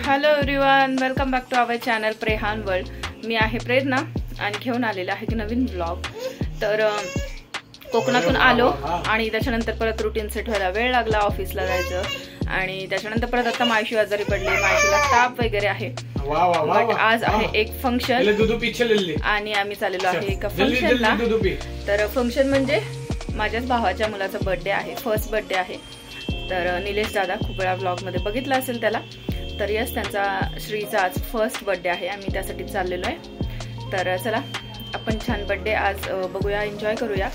Hello everyone, welcome back to our channel प्रेहान world. मी आहे प्रेरणा आणि घेऊन आलेला आहे की नवीन ब्लॉग. तर कोकणातून आलो आणि त्याच्यानंतर परत रुटीन सेट व्हायला वेळ लागला, ऑफिसला जायचं आणि त्याच्यानंतर परत आता मायशी आजारी पडली, मायशीला ताप वगैरे आहे. बट आज आहे एक फंक्शन आणि आम्ही चाललेलो आहे एका फंक्शनला. तर फंक्शन म्हणजे माझ्याच भावाच्या मुलाचा बर्थडे आहे, फर्स्ट बर्थडे आहे. तर निलेश दादा खूप वेळा ब्लॉगमध्ये बघितला असेल त्याला. तर यस, त्यांचा श्रीचा आज फर्स्ट बर्थडे आहे, आम्ही त्यासाठी चाललेलो आहे. तर चला आपण छान बर्थडे आज बघूया, एन्जॉय करूया.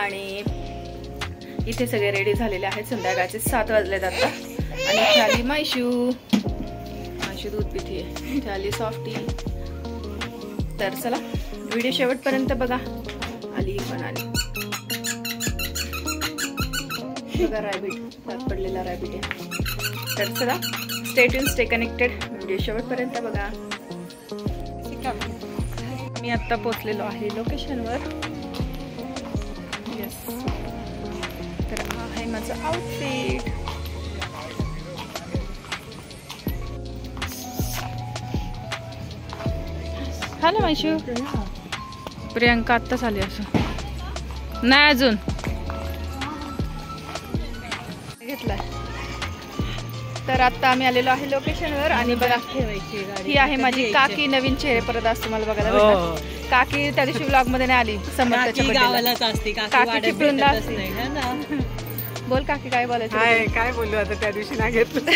आणि इथे सगळे रेडी झालेले आहेत. संध्याकाळचे 7 वाजले जातात आणि इथे आली मायशू दूध पिती आहे, इथे आली सॉफ्टी. तर चला व्हिडिओ शेवटपर्यंत बघा. आली पण आली बघा, रॅबिट, त्यात पडलेला रॅबिट आहे. तर चला stay tune, stay connected, video शेवटपर्यंत बघा. मी आता पोहोचलेलो आहे लोकेशनवर. येस, तर हा आहे माझं आउटफिट. हा ना मायशू, प्रियांका आत्ताच आली असं नाही अजून घेतलाय. तर आता आम्ही आलेलो आहे लोकेशनवर आणि बघा ही आहे माझी काकी. नवीन चेहरे परत आज तुम्हाला बघायला भेटतात. काकी त्या दिवशी ब्लॉग मध्ये नाही आली, समर्थच्या काकी चिपळूणला असते. बोल काकी, काय बोलायचं? काय बोलू आता, त्या दिवशी नाही घेतलं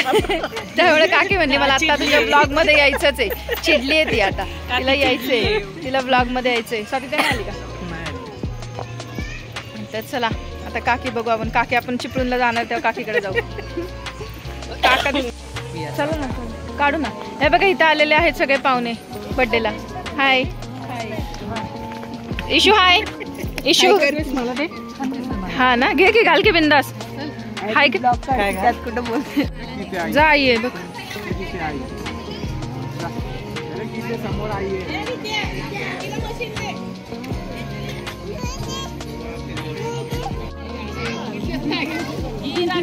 त्यामुळे काकी म्हणजे मला आता तुझ्या ब्लॉग मध्ये यायचंच आहे. चिडली आहे ती आता, तिला यायचंय, तिला ब्लॉग मध्ये यायचंय. स्वाती काय आली का? तर चला आता काकी बघू आपण. काकी आपण चिपळूणला जाणार तेव्हा काकीकडे जाऊ. काका चला ना, काढू ना. हे बघा इथं आलेले आहेत सगळे पाहुणे बर्थडेला. हाय इशू, हाय इशू. हा ना, घे की, घाल की बिंदास. हाय की कुठं बोलते, जा ये बघ.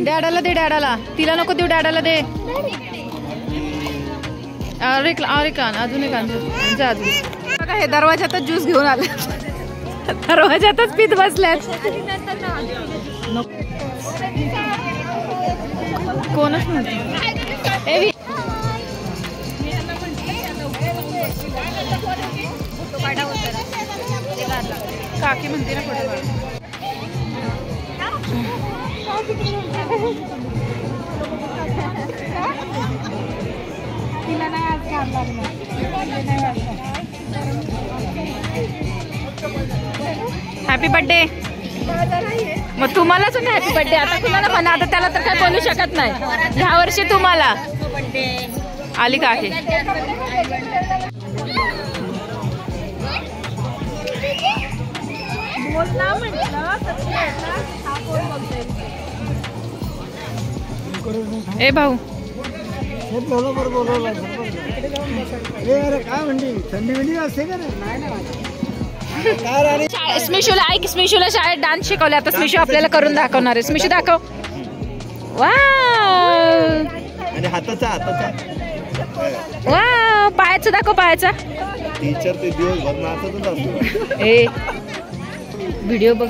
डॅडाला दे, डॅडाला. तिला नको देऊ, डॅडाला दे. अरे कान अजून एक आणतो, जा अजून. बघा हे दरवाजातच ज्यूस घेऊन आले, दरवाजातच पीत बसल्यात. कोणच नव्हतं. काकी म्हणते ना फोटो. Happy birthday. मग तुम्हालाच ना हॅपी बर्थडे. आता तुम्हाला म्हणा, आता त्याला तर काय बोलू शकत नाही. ह्या वर्षी तुम्हाला आली का आहे. ए भाऊ, स्मिशूला ऐक, स्मिशूला शाळेत डान्स शिकवले. आता स्मिशू आपल्याला करून दाखवणार आहे. स्मिशू दाखव. वाव, वाव, पायाचं दाखव, पायाचा. टीचर ते दिवसभर नाचतच असतो. ए व्हिडिओ बघ.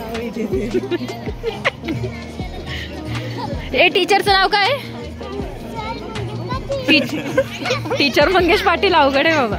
ए टीचरचं नाव काय? टीचर मंगेश पाटील. अवघड आहे बाबा.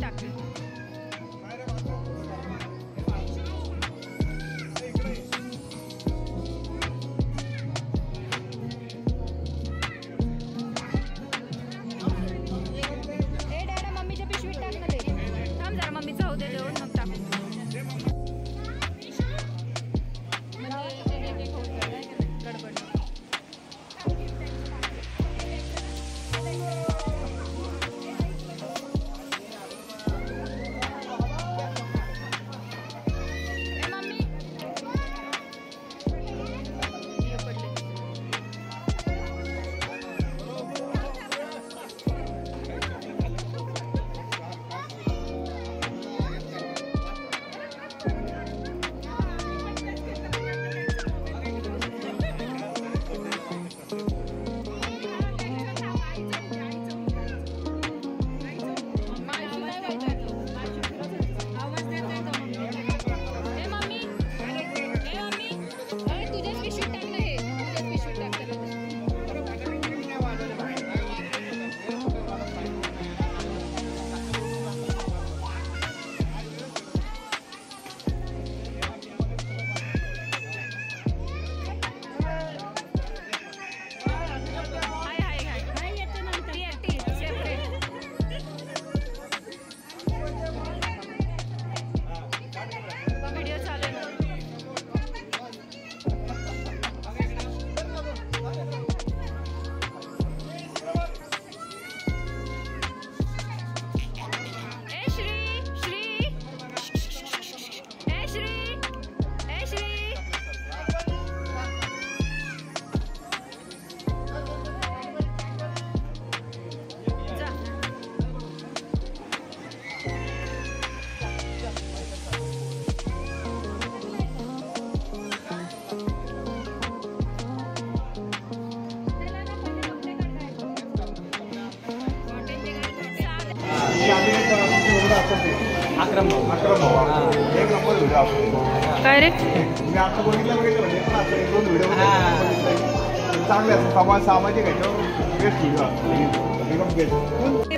टाकते. मम्मीच्या पिशवीत टाक ना ते. थांब जरा मम्मीचं होऊ दे देऊन मग टाकू. काय रे सामाजिक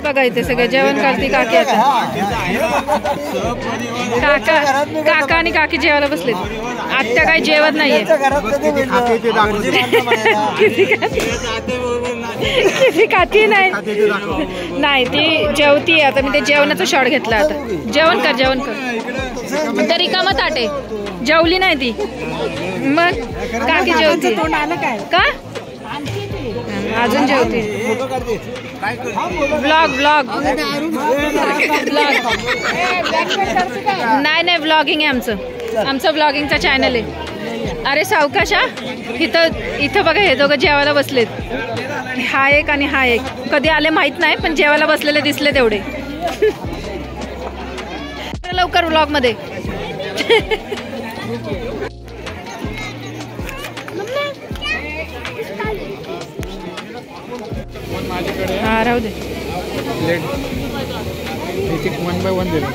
बघा इथे सगळे जेवण करते काकी. आता काका आणि काकी जेवायला बसलेत. आत्या काही जेवत नाहीये. किती खाती नाही ती जेवती. आता मी ते जेवणाचा शॉट घेतला. आता जेवण कर जेवण कर. तरी रिकामं ताट आहे. जेवली नाही ती. मग काकी जेवती का अजून जेवते. ब्लॉग ब्लॉग नाही ब्लॉगिंग आहे आमचं ब्लॉगिंगचा चॅनल आहे. अरे सावकाशा इथं बघा हे दोघं जेवायला बसलेत. हा एक आणि हा एक कधी आले माहित नाही पण जेवायला बसलेले दिसले तेवढे. लवकर ब्लॉग मध्ये. हा राहू दे. 1 by 1 दिलं.